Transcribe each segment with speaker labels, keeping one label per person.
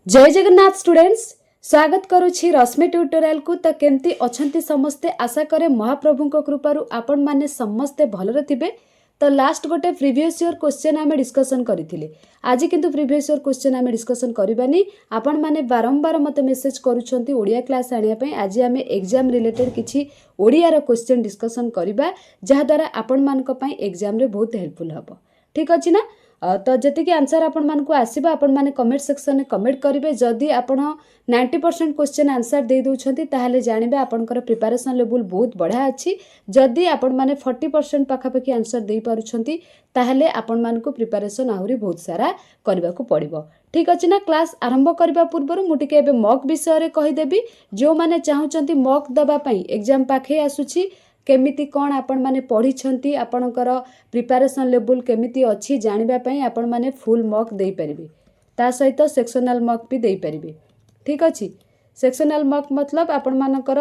Speaker 1: जय जगन्नाथ स्टूडेंट्स, स्वागत करुछि रश्मि ट्यूटोरियल को। तो केमती अछंती समस्ते, आशा करे महाप्रभु कृपारू आपण माने समस्ते भलरे थिबे। तो लास्ट गोटे प्रीवियस ईयर क्वेश्चन आमे डिस्कशन करिथिले। आज किंतु प्रीवियस ईयर क्वेश्चन आमे डिस्कशन करबानी। आपण माने बारंबार मते मेसेज करूछंती ओडिया क्लास आनिया पय। आज आमे एग्जाम रिलेटेड किछि ओडिया रो क्वेश्चन डिस्कशन करबा, जहा द्वारा आपण मानक पय एग्जाम रे बहुत हेल्पफुल हबो। ठीक अछि ना? तो जी आंसर आपण मान को आसो आपण मैंने कमेंट सेक्शन में कमेंट करेंगे। जदि आप 90% क्वेश्चन आंसर दे दौरान ताहले जानबे आपनकर प्रिपरेशन लेवल बहुत बढ़िया अच्छी। जदि आपण मैंने 40% पाखापाखि आंसर दे पारुछंती ताहले आपण मान को प्रिपरेशन आहुरी बहुत सारा करबा को पड़िबो। ठीक अछि ना? क्लास आरंभ करबा पूर्व मु टिके एबे मॉक विषय रे कहि देबी। जो माने चाहुचंती मॉक दबा पई एग्जाम पाखे आसुची, केमिति कौन आपण माने पढ़ी छंती, आपणकर प्रिपरेशन लेवल केमिति अच्छी जानबा पई आपण माने फुल मॉक दे परिबे। ता सहित सेक्शनल मॉक भी दे परिबे। ठीक अछि? सेक्शनल मॉक मतलब आपण मानकर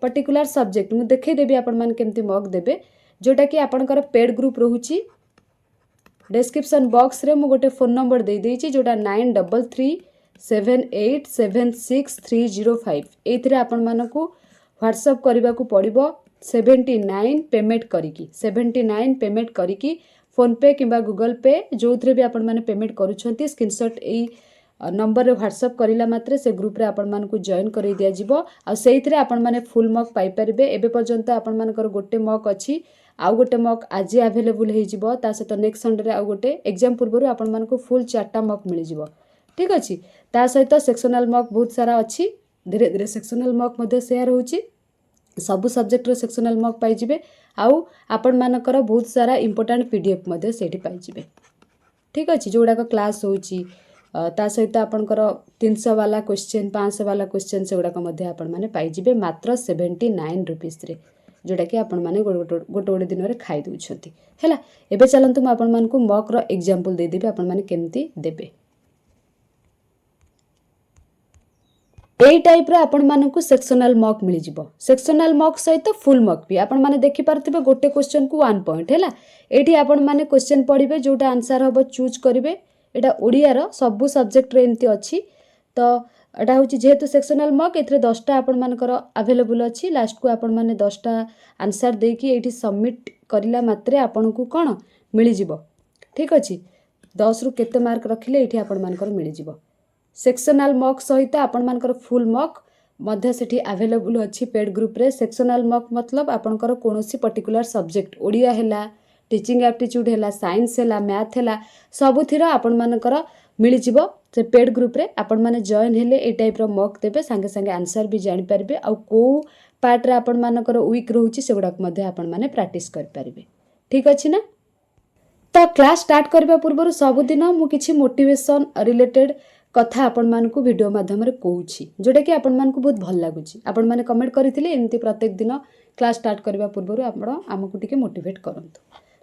Speaker 1: पर्टिकुलर सब्जेक्ट मु देखै देबी आपण माने केमिति मॉक देबे, जोटा कि आपणकर पेड ग्रुप रहुची। डिस्क्रिप्शन बॉक्स रे मु गोटे फोन नंबर दे देछि, जोटा 9337876305। एथिरे आपण मानकू व्हाट्सएप करबा को पड़िबो। 79 पेमेंट करिकी 79 पेमेंट करिकी फोन पे किंबा गूगल पे जो थरे भी आपण माने पेमेंट करूछंती, स्क्रीनशॉट एई नंबर रे व्हाट्सएप करिला मात्रे से ग्रुप रे आपण मान को जॉइन करै दिया जिवो। आ सेइथरे आपण माने फुल मॉक पाई परिबे। एबे पर्यंत आपण मानकर गोटे मॉक अछि, आउ गोटे मॉक आज अवेलेबल हे जिवो। ता सहित नेक्स्ट संडे रे आउ गोटे एग्जाम पूर्व आपण मान को फुल 4टा मॉक मिल जिवो। ठीक अछि? ता सहित सेक्शनल मॉक बहुत सारा अछि। धीरे धीरे सेक्शनल मॉक मध्ये शेयर होउची। सबु सब्जेक्ट रो सेक्शनल मॉक पाई जिबे। आउ आपण मानकर बहुत सारा इंपोर्टेंट पीडीएफ मध्ये सेठी पाई जिबे। ठीक अछि? जोडा को क्लास होउची, ता सहित आपनकर 300 वाला क्वेश्चन 500 वाला क्वेश्चन से गुडा को मध्ये आपण माने पाई जिबे मात्र 79 रुपीस रे, जोडा कि आपण माने गोटे दिन रे खाई दउछंती। हैला, एबे चलंतु म आपण मान को मॉक रो एग्जांपल दे देबे, आपण माने केमती देबे। एई टाइप रे आपण मानकू सेक्शनल मॉक मिल जिवो। सेक्शनल मॉक सहित फुल मॉक भी आपण माने देखि पारथिबे। गोटे क्वेश्चन को 1 पॉइंट हैला। एठी आपण माने क्वेश्चन पढिबे, जोटा आंसर हबो चूज करिवे। एटा ओडिया रो सबु सब्जेक्ट रे एंती अछि। तो एटा होची जेहेतु सेक्शनल मॉक, एथरे 10टा आपण मानकर अवेलेबल अछि। लास्ट को आपण माने 10टा आंसर देकी एठी सबमिट करिला मात्रे आपण को कोन मिल जिवो। ठीक अछि? 10 रु केते मार्क रखिले एठी आपण मानकर मिल जिवो। सेक्शनल मॉक सहित आपण मानकर फुल मॉक मध्य सेठी अवेलेबल अछि पेड ग्रुप रे। सेक्शनल मॉक मतलब आपणकर कोनोसी पर्टिकुलर सब्जेक्ट, ओडिया हैला, टीचिंग एप्टीट्यूड हैला, साइंस हैला, मैथ हैला, सबुथिरा आपण मानकर मिल जिवो से पेड ग्रुप रे। आपण माने जॉइन हेले ए टाइप रो मॉक देबे, संगे संगे आंसर भी जानि परबे। आ को पार्ट रे आपण मानकर वीक रहउची सेगुडा मध्ये आपण माने प्रैक्टिस कर परबे। ठीक अछि ना? तो क्लास स्टार्ट करबा पूर्व सबुदिन मु किछि मोटिवेशन रिलेटेड कथा आपण मान को वीडियो माध्यम रे कहूची, जोटा कि आपण मान को बहुत भल लागुची। आपण माने कमेंट करिथिले एमती प्रत्येक दिन क्लास स्टार्ट करबा पूर्व आपण हमकु टिके मोटिवेट करंतु।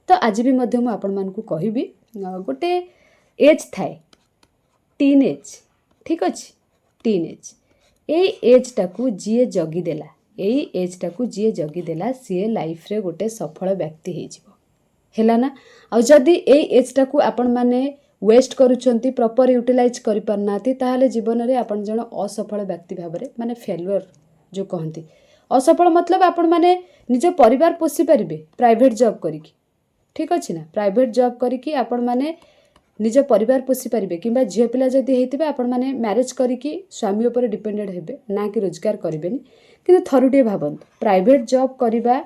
Speaker 1: तो आज भी मध्यम आपण मान को कहिबी, गोटे एज थाए टीन एज। ठीक अछि? टीन एज ए एज टाकू जीए जगी देला, ए एज टाकू जीए जगी देला सी लाइफ रे गोटे सफल व्यक्ति हे जिवो। हैला ना? आ जदी ए एज टाकू आपण माने वेस्ट करूछंती, प्रॉपर यूटिलाइज करि परनाती, ताहाले जीवन रे आपण जण असफल व्यक्ति भाबरे माने फेल्युअर जो कहंती। असफल मतलब आपण माने निज परिवार पोषि परिबे प्राइवेट जॉब करिकी। ठीक अछि ना? प्राइवेट जॉब करिकी आपण माने निज परिवार पोषि परिबे, किंबा झियो पिला जदी हेतिबे आपण माने मैरिज करिकी स्वामी ऊपर डिपेंडेंट हेबे, ना कि रोजगार करिबेनी। किंतु थरुटे भाबंत, प्राइवेट जॉब करिबा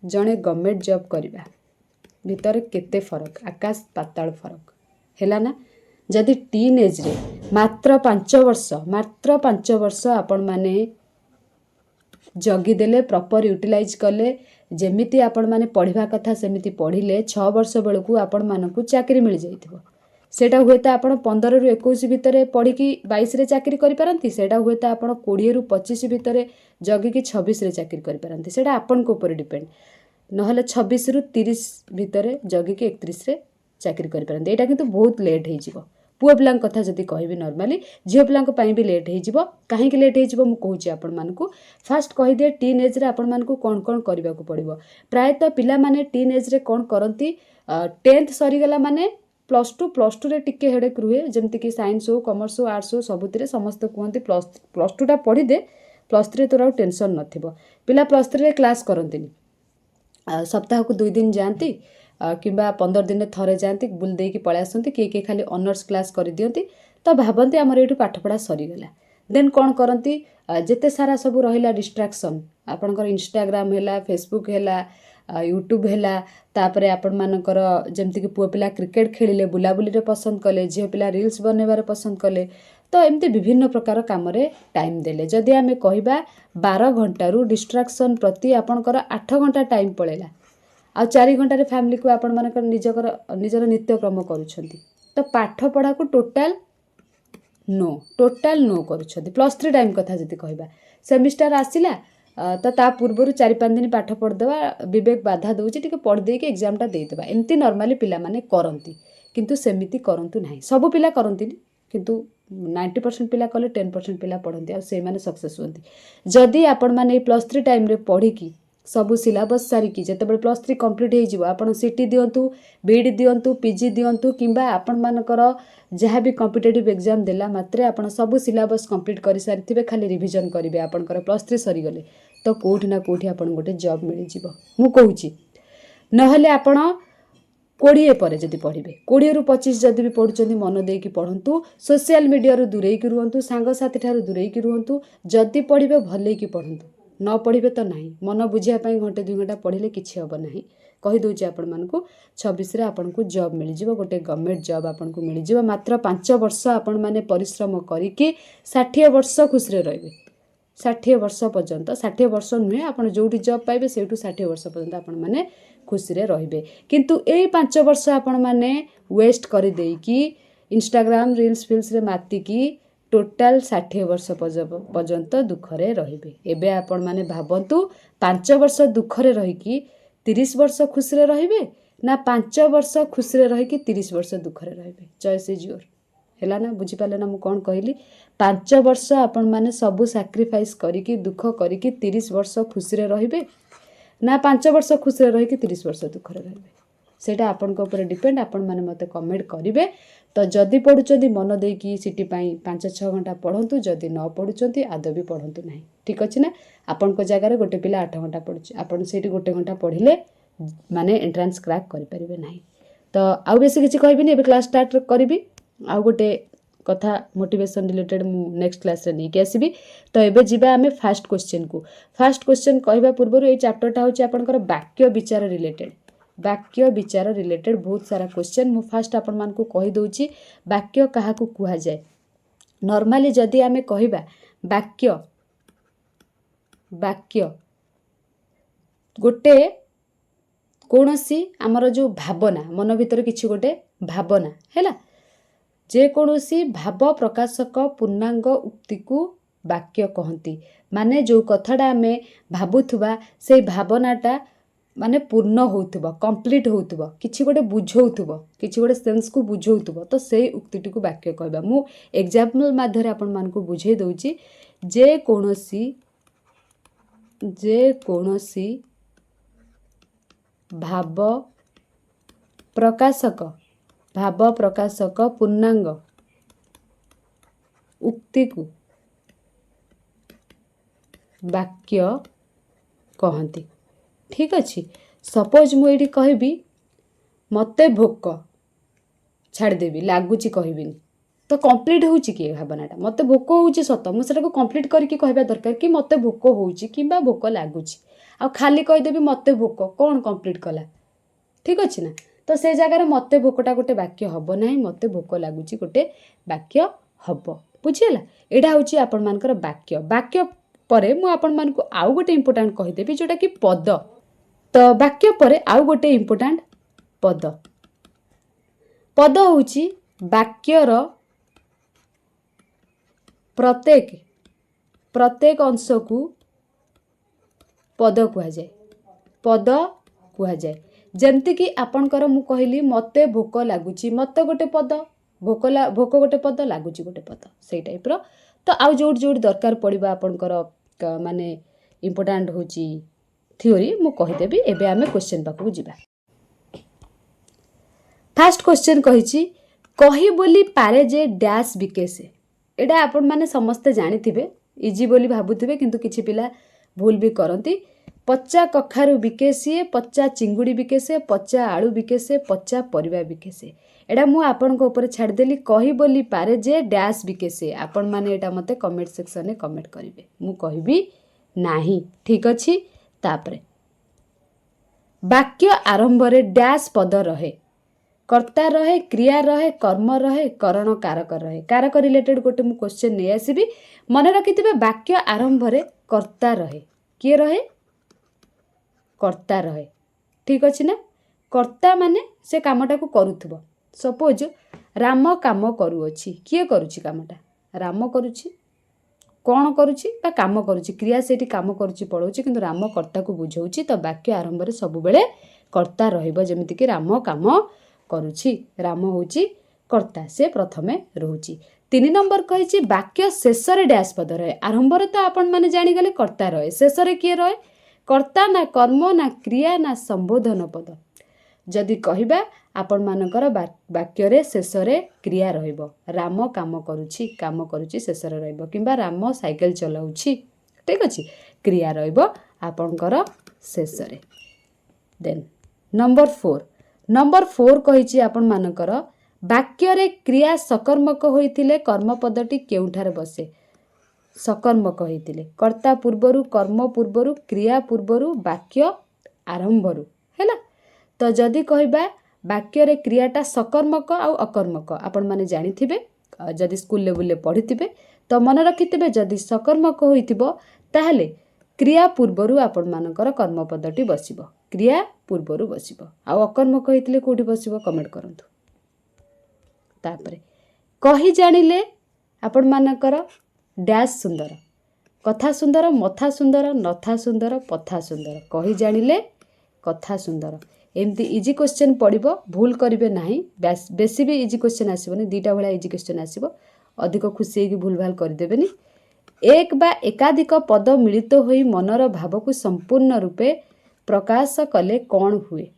Speaker 1: जणे गवर्नमेंट जॉब करिबा भितर केते फरक, आकाश पाताल फरक। हैला ना? जदि टीन एज रे मात्र 5 वर्ष आपण माने जगी देले, प्रॉपर यूटिलाइज कले, जेमिति आपण माने पढ़िबा कथा सेमिति पढ़िले, 6 वर्ष बेलकू आपण मानकू चाकरी मिल जाइथिबो। सेटा हुएत आपण 15 रु 21 भितरे पढ़िकी 22 रे चाकरी करि पारंती। सेटा हुएत आपण 20 रु 25 भितरे जगी की 26 रे चाकरी करि पारंती। सेटा आपण को ऊपर डिपेंड। नहले 26 रु 30 भितरे जगी की 31 रे चाकरी करि पारंती। एटा किंतु बहुत लेट हे जिवो। पुओ पिलांक कथा जदि कहबी नॉर्मली, झियो पिलांक पई भी लेट हे जिवो। काहे कि लेट हे जिवो मु कहूची आपण मानकू। फास्ट कहि दे टीन एज रे आपण मानकू कोन कोन करबा को पड़िबो। प्रायतः पिला माने टीन एज रे कोन करंती, 10th सरी गला माने प्लस टू रे टिके हेडेक रुहे जमती कि साइंस हो कॉमर्स हो आर्ट्स हो सबुतिरे समस्त कहते प्लस टू टा पढ़ी दे प्लस थ्री तोर टेंशन नथिबो पिला प्लस थ्री रे क्लास करंतिनी सप्ताह को 2 दिन जाती किंबा 15 दिन थरे जाती बुल देकी पळै आसंती किए खाली ऑनर्स क्लास कर दियंती तो भाबंती आमर एठू पाठपढ़ा सरीगला देन कौन करती जेते सारा सब रहिला डिस्ट्राक्शन आपणकर इंस्टाग्राम हैला फेसबुक हैला यूट्यूब हैला तापरे आपण मानकर जेमती कि पुआ पिला क्रिकेट खेलिले बुलाबुली रे पसंद कले झियो पिला रील्स बनेबार पसंद कले तो एमती विभिन्न प्रकार काम रे टाइम देले जदि आमे कहिबा 12 घंटा रु डिस्ट्राक्शन प्रति आपणकर 8 घंटा टाइम पळेला आ 4 घंटा रे फैमिली को आपण मानकर निजर नित्यक्रम करूछंती तो पाठ पढ़ा को टोटल नो करूछंती प्लस 3 टाइम कथा जति कहबा सेमिस्टर आसिला तो ता पूर्व 4-5 दिन पाठ पढ़देवा विवेक बाधा दूची टिके पढ़ देके एग्जामटा देदेबा एमती नॉर्मली पिला माने करंती किंतु सेमिति करंतु नाही सब पिला करंती किंतु 90% पिला कले 10% पिला पढ़ती से माने सक्सेस होती जदि आपण माने प्लस 3 टाइम रे पढ़ी सबू सिलेबस सारिकी जिते प्लस 3 कंप्लीट हो आपन सीटी दिंतु बीडी दिंतु पीजी दिंतु किंबा आपण मानकर जहाँ भी कॉम्पिटिटिव एग्जाम देला मात्रे आपण सबू सिलेबस कंप्लीट कर सारी खाली रिविजन करेंगे आपंकर प्लस 3 सरीगले तो कोठी ना कोठी आपण गोटे जॉब मिल जिवो मु कहूची नहले आपण 20 पर जदि पढ़े 20 रु 25 जदि भी पढ़ुचंदी मन देकी पढ़ंतु सोशल मीडिया रु दूरेकी रुहंतु सांगसाथी ठारू दूरेकी रुहंतु जदि पढ़िबे भलेकी पढ़ंतु न पढ़े तो ना मन बुझाई घंटे 2 घंटा पढ़ले किसी हम ना कहीदे आपण मानक 26 आपन को जॉब मिल जाव गोटे गवर्नमेंट जॉब आपन को मिल जाव मात्र 5 वर्ष आपण माने परिश्रम करिकी 60 वर्ष खुशी रहिबे 60 वर्ष पर्यंत 60 वर्ष नुहे आप जो जॉब पाइबे से 60 वर्ष पर्यंत आपण माने खुशी रे रहिबे किंतु ए 5 वर्ष आपण माने वेस्ट कर देकी इंस्टाग्राम रील्स फिल्स रे मातिकी टोटाल 60 वर्ष पर्यंत दुखरे रहिबे एबे आपण माने भाबंतु 5 वर्ष दुखरे रहिकी 30 वर्ष खुशी रे रहिबे ना 5 वर्ष खुशी रे रहिकी 30 वर्ष दुखरे रहिबे चॉइस इज योर हैला ना बुझी पाले ना मु कोन कहली 5 वर्ष आपण माने सबु सैक्रिफाइस करिकी दुख करिकी 30 वर्ष खुशी रे रहिबे ना 5 वर्ष खुशी रे रहिकी 30 वर्ष दुखरे रहिबे सेटा आपण को ऊपर डिपेंड आपण माने मते कमेंट करिवे तो जदि पढ़ुचंदी मन देकी सिटी पाई 5-6 घंटा पढ़ंतु जदि न पढ़ुचंदी आदौ भी पढ़ंतु नाही ठीक अछि ना आपण को जगह रे गोटे पिला 8 घंटा पढ़ुची आपण सेठी गोटे घंटा पढ़िले माने एंट्रेंस क्रैक करि परिबे नाही तो आउ बेसी किछि कहबिनी एबे क्लास स्टार्ट करबी आउ गोटे कथा मोटिवेशन रिलेटेड मु नेक्स्ट क्लास रे नेकी आसीबी तो एबे जिबा हमें फर्स्ट क्वेश्चन कहबा पूर्व ए चैप्टरटा होची आपनकर वाक्य विचार रिलेटेड बहुत सारा क्वेश्चन मु फास्ट आपण मान को कहि दोची वाक्य कहा को कुहा जाय नॉर्मली जदि आमे कहिबा वाक्य गोटे कोनोसी हमर जो भावना मन भीतर किछि गोटे भावना हैला जे कोनोसी भाव प्रकाशक पूर्णांग उक्ति को वाक्य कहंती माने जो कथाडा आमे भाबुथुबा से भावनाटा माने पूर्ण होउथबो कंप्लीट होउथबो किछि गोटे बुझौथबो किछि गोटे सेंस को बुझौथबो तो सेही उक्तिटी को वाक्य कहबा मु एग्जांपल माध्यम आपण मान को बुझे दउची जे कोनोसी भाव प्रकाशक पूर्णांग उक्ति को वाक्य कहंती ठीक अच्छे सपोज मुझे कहबी मते भोक छाड़देवी लगुच कहबिनी तो कंप्लीट होउची कि भावनाटा मते भोक होउची सत मुझे कंप्लीट करके कहबा दरकार कि मते भोक होउची किंबा भोक लगुच आ खाली कहीदेवी मते भोक कौन कंप्लीट कला ठीक अच्छे ना तो से जगह मते भोकटा गोटे वाक्य हम ना मते भोक लगुच गोटे वाक्य हम बुझीगला यहाँ हूँ आपण मानकर वाक्य पर मुझे आपण मान को आउ गोटे इंपोर्टाट कहीदेवी जोटा कि पद तो वाक्य पर आउ गोटे इंपोर्टाट पद होउची वाक्यर प्रत्येक अंश को पद कह जाए जमती कि आपणकर मु कहली मते भोक लगुची मते गोटे पद भोक गोटे पद लगुची गोटे पद से टाइप रो तो आउ जोड़ दरकार पड़िबा आपणकर माने इंपोर्टाट होची थ्योरी मु कहीदेवी एबे आमे क्वेश्चन पाखु जिबा फास्ट क्वेश्चन कही कही बोली पारे जे डैश बिके से एटा आपण माने समस्ते जानिथिबे इजी बोली भाबुथिबे किंतु किछि पिला भूल भी करती पच्चा कखारू बिके सी पच्चा चिंगुड़ी बिके से पच्चा आलू बिके से पच्चा परिबा बिके से एटा मु आपण को ऊपर छाड़देली कही बोली पारे जे डैश बिके से आपण माने एटा मते कमेंट सेक्शन में कमेंट करिवे मु कहबी नाही ठीक अछि। तापरे वाक्य आरंभ रे डैश पद रहे कर्ता रहे क्रिया रहे कर्म रहे करण कारक रहे कारक रिलेटेड गोटे मु क्वेश्चन नहीं आसीबी मन रखिथिबे वाक्य आरंभ रे कर्ता रहे किए रहे कर्ता रहे ठीक अछि ना कर्ता माने से कामटा को करूथबो सपोज राम काम करूअछि किए करूछि कामटा राम करूछि कौन करुछि बा काम करुछि क्रिया सेठी काम करुछि पढ़ौछि किंतु राम कर्ता को बुझौछि तो वाक्य आरंभ रे सब बेले कर्ता रहइबो जेमिति कि राम काम करुछि राम होछि कर्ता से प्रथमे रहउछि। 3 नंबर कहिछि वाक्य शेष रे डैश पद रहे आरंभ रे तो आपण माने जानि गले कर्ता रहे शेष रे किए रहे कर्ता ना कर्म ना क्रिया ना संबोधन पद जदि कहिबा आपण मानकर वाक्य रे शेष रे क्रिया रहइबो राम काम करुछि शेष रे रहइबो किंबा राम साइकिल चलाउछि ठीक अछि क्रिया रहइबो आपणकर शेष रे। देन नंबर 4 कहिछि आपण मानकर वाक्य रे क्रिया सकर्मक होइतिले कर्म पदटी केउठारे बसे सकर्मक होइतिले कर्ता पूर्वरु कर्म पूर्वरु क्रिया पूर्वरु वाक्य आरंभरु हैला तो जदि कहिबा वाक्य रे क्रियाटा सकर्मक आउ अकर्मक आपण माने जानिथिबे जदि स्कूल लेवल ले पढ़िथिबे तो मन रखिथिबे जदि सकर्मक होइथिबो ताहले क्रिया पूर्वरु आपण मानकर कर्म पदटी बसिबो क्रिया पूर्वरु बसिबो आउ अकर्मक होइतिले कोठी बसिबो कमेंट करंतु। तापरे कहि जानिले आपण मानकर डैश सुंदर कथा सुंदर मथा सुंदर नथा सुंदर पथा सुंदर कहि जानिले कथा सुंदर एमती इजी क्वेश्चन पड़िबो भूल करिवे नाही बेसी भी इजी क्वेश्चन आसीबनी दीटा भला इजी क्वेश्चन आसीबो अधिक खुशी की भूल भाल कर देबेनी। एक बा एकाधिक पद मिलित होई मनर भाव को संपूर्ण रूपे प्रकाश कले कौन हुए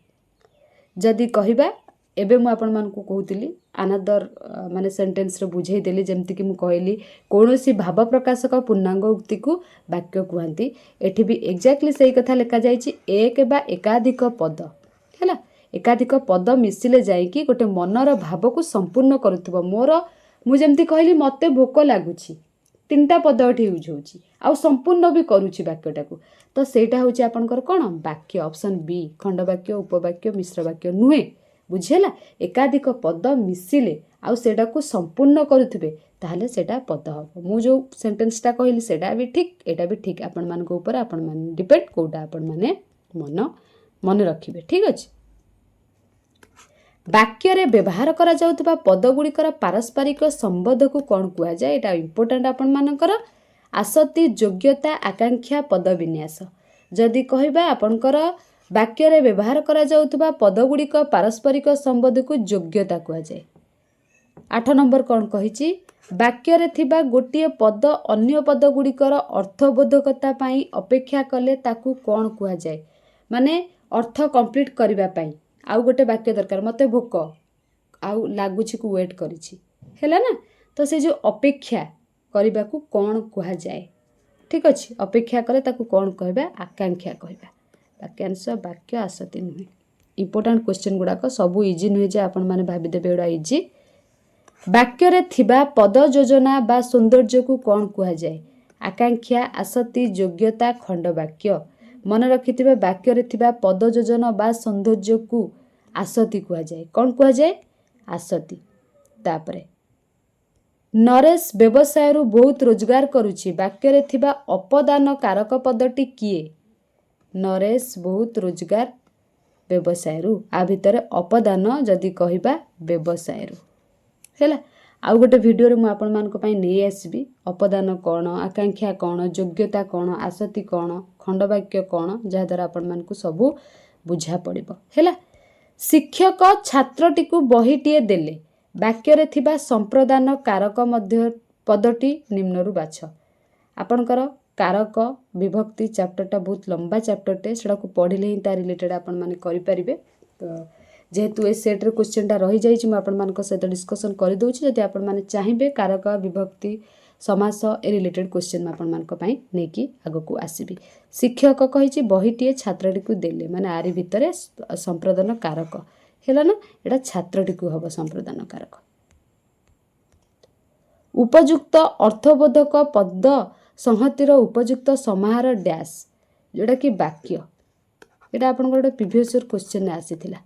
Speaker 1: जदि कहिबा एबे मु आपण मान को कहूतिली अनदर माने सेंटेंस रे बुझेई देली जेमति कि मु कहली कोनोसी भाव प्रकाशक पूर्णांग उक्ति को वाक्य कहंती एठी भी एग्जैक्टली सही कथा लिखा जाईची एक बा एकाधिक पद हैला एकाधिक पद मिसिले जाईकी गोटे मनर भाव को संपूर्ण करूथबो मोर मु जेमति कहली मते भोक लागुची 3टा पद एठी यूज होची आ संपूर्ण भी करूची वाक्यटा को तो सेटा होची आपनकर कोन वाक्य ऑप्शन बी खंड वाक्य उपवाक्य मिश्र वाक्य नुहे बुझेला एकाधिक पद मिसिले आ सेटा को संपूर्ण करूथबे ताहले सेटा पद हो मु जो सेंटेंसटा कहली सेटा भी ठीक एटा भी ठीक आपण मान को ऊपर आपण मान डिपेंड कोटा आपण माने मन रखिबे ठीक अछि। वाक्य रे व्यवहार करा जाउतबा पद गुड़िकर पारस्परिक संबंध को कौन कुआ जाए एटा इंपोर्टेंट आपण मानकर आसक्ति योग्यता आकांक्षा पद विन्यास जदि कहिबा आपनकर वाक्य रे व्यवहार करा जाउतबा पद गुड़िक पारस्परिक संबंध को योग्यता कुआ जाए। 8 नंबर कौन कहिछि वाक्य रे थिबा गोटिए पद अन्य पद गुड़िकर अर्थबोधकता पाई अपेक्षा कले ताकू कौन कुआ जाए माने अर्थ कंप्लीट करिबा पाई आउ गोटे वाक्य दरकार मते भोक आउ लागुछि को वेट करिछि हैला ना तो से जो अपेक्षा करिबा को कौन कुआ जाए ठीक अछि अपेक्षा करे ताकू कौन कहबा आकांक्षा कहबा वाक्यांश वाक्य आसति नुहे इंपोर्टेंट क्वेश्चन गुडा को सब इजी नुहे जे आपण माने भाबी देबे एडा इजी वाक्य रे थिबा पद योजना बा सौंदर्य को कौन कुआ जाए आकांक्षा आसति योग्यता खंड वाक्य मन रखिथिबे वाक्य रे थिबा पद योजना बा सौंदर्य को आसति कुआ जाए कौन कुआ जाए आसति। तापरे नरेश व्यवसाय रु बहुत रोजगार करुछि वाक्य रे थिबा अपदान कारक पदटी किए नरेश बहुत रोजगार व्यवसाय रु आ भितर अपदान जदि कहिबा व्यवसाय रु हैला आउ गोटे वीडियो रे मु आपण मान को पई नै आसीबी अपदान कोन आकांक्षा कोन योग्यता कोन आसति कोन खंडवाक्य कोन जहा द्वारा आपण मान को सब बुझा पड़िबो हैला। शिक्षक छात्रटी को बहीटिए देले वाक्य रे थिबा संप्रदान कारक मध्य पदटी निम्नरु बाछ आपणकर कारक विभक्ति चैप्टरटा बहुत लंबा चैप्टरटे सेडा को पढ़िले ही ता रिलेटेड आपण माने करि परिबे तो जेहेतु ए सेट्रे क्वेश्चनटा रही जाइए मुझे आपण सहित डिस्कसन करदे जदि आपण मैंने चाहिए कारक विभक्ति समास ए रिलेटेड क्वेश्चन आपंपाई नहीं आगक आसबि। शिक्षक कही बहीटे छात्रटी को देले माने आरी भितर संप्रदान कारक है ना यहाँ छात्रटी को हम संप्रदान कारक। उपयुक्त अर्थबोधक पद संहतिर उपयुक्त समाहार डैश जोटा कि वाक्य यहाँ आप प्रीवियस ईयर क्वेश्चन आसीथिला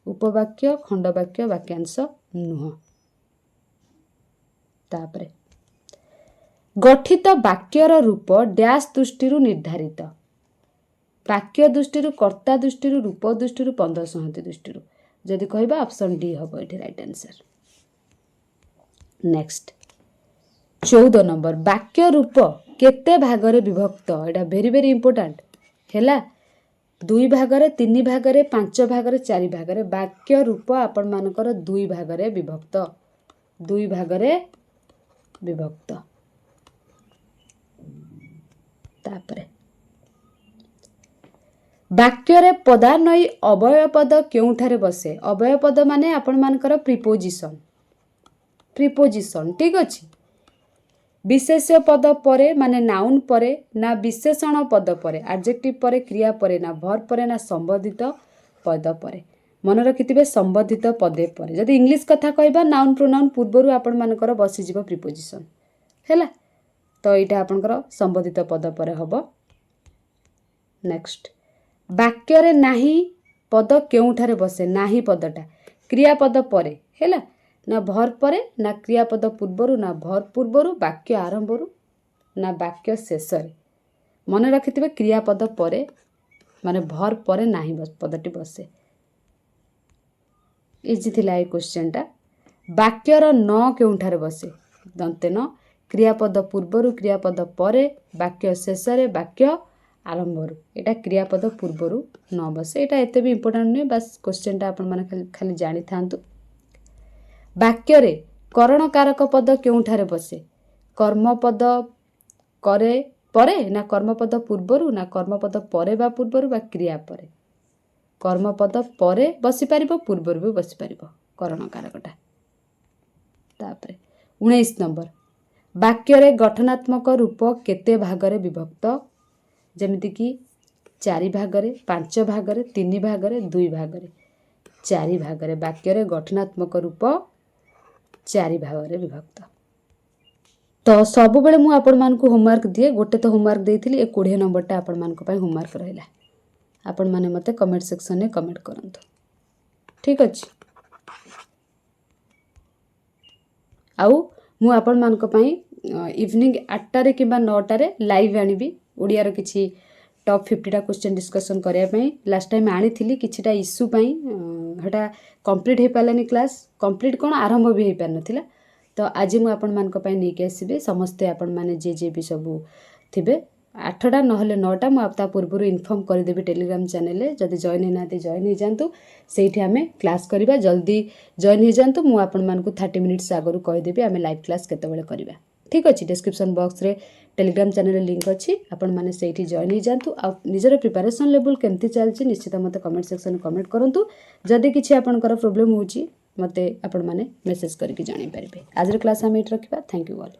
Speaker 1: उपवाक्य खंडवाक्य वाक्यांश नुह। तापरे गठित वाक्यर रूप डैश दृष्टि निर्धारित वाक्य दृष्टि कर्ता दृष्टि रूप दृष्टि पद संहति दृष्टि जदि कहबा ऑप्शन डी हम ये राइट आंसर। नेक्स्ट 14 नंबर वाक्य रूप केते भागरे विभक्त यहाँ वेरी वेरी इंपोर्टेंट है 2 भागरे 3 भागरे 5 भागरे 4 भागरे वाक्य रूप आपण मानकर 2 भागरे विभक्त 2 भागरे विभक्त। तापरे वाक्य पदान्वयी अवयव पद केउठारे बसे अवयव पद माने आपण मानकर प्रिपोजिशन ठीक अच्छे विशेष्य पद परे माने नाउन परे ना विशेषण पद परे एडजेक्टिव परे क्रिया परे ना वर्ब परे ना संबोधित पद परे मन रखिथिबे संबोधित पदे परे जदि इंग्लिश कथा कहबा नाउन प्रोनाउन पूर्वरु आपण मानकर बसी जिवो प्रिपोजिशन हैला तो यहाँ आपनकर संबोधित पद पर हम। नेक्स्ट वाक्य रे नाही पद केउठारे बसे नाही पदटा क्रियापद परे हैला ना वर्ब परे ना क्रियापद पूर्वरु ना वर्ब पूर्वरु वाक्य आरंभरु ना वाक्य शेषरे मन रखिथिबे क्रियापद परे माने वर्ब परे नाही पदटी बसे। इजी थिला ए क्वेश्चनटा वाक्यर न केउठारे बसे दंते न क्रियापद पूर्वरु क्रियापद परे वाक्य शेषरे वाक्य आरंभरु एटा क्रियापद पूर्वरु न बसे एटा एते भी इंपोर्टेंट नहीं बस क्वेश्चनटा आपण माने खाली जानि थांतु। वाक्य रे करण कारक पद केउठारे बसे कर्मपद करे परे ना कर्मपद पूर्वरु ना कर्मपद परे बा पूर्वरु बा क्रिया परे कर्मपद परे बसी पारिबो पूर्वरु भी बसी पारिबो करण कारकटा। तापरे 19 नंबर वाक्य रे गठनात्मक रूप केते भागरे विभक्त जेमिति कि 4 भागरे 5 भागरे 3 भागरे 2 भागरे 4 भागरे वाक्य रे गठनात्मक रूप 4 भागरे विभक्त। तो सब बेले मु आपण मानकु होमवर्क दिए गोटे तो होमवर्क देइथिली ए 20 नंबरटा आपण मानक पय होमवर्क रहिला आपण माने मते कमेंट सेक्शन में कमेंट करंतु ठीक अछि। आउ मु आपण मानक पय इवनिंग 8टारे कि 9टारे लाइव आनिबी ओडियार किछि टॉप 50टा क्वेश्चन डिस्कशन करिया पय लास्ट टाइम आनी थिली किछिटा इश्यू पय हटा कंप्लीट हे पालानी क्लास कंप्लीट कोन आरंभ भी हे पार नथिला तो आज मु आपण मानक पय नै के आसीबे समस्ते आपण माने जे भी सब थिबे 8टा नहले 9टा मु आपता पूर्व इन्फॉर्म कर देबी टेलीग्राम चैनल रे जदि जॉइन हे नाते जॉइन हे जानतु सेठी हमें क्लास करिबा जल्दी जॉइन हे जानतु मु आपण मानकु 30 मिनिट्स आगरु कहि देबी हमें लाइव क्लास केते बेले करिबा ठीक अछि। डिस्क्रिप्शन बॉक्स रे टेलीग्राम चैनल लिंक अछि आपण माने सेठी जॉइन हे जानतु आ निजर प्रिपरेशन लेवल केमती चलछि निश्चित मते कमेंट सेक्शन में कमेंट करंतु जदि किछि आपनकर प्रॉब्लम होछि मते आपण माने मेसेज करके जानि परिबे। आज रे क्लास हम एट रखिबा। Thank you all.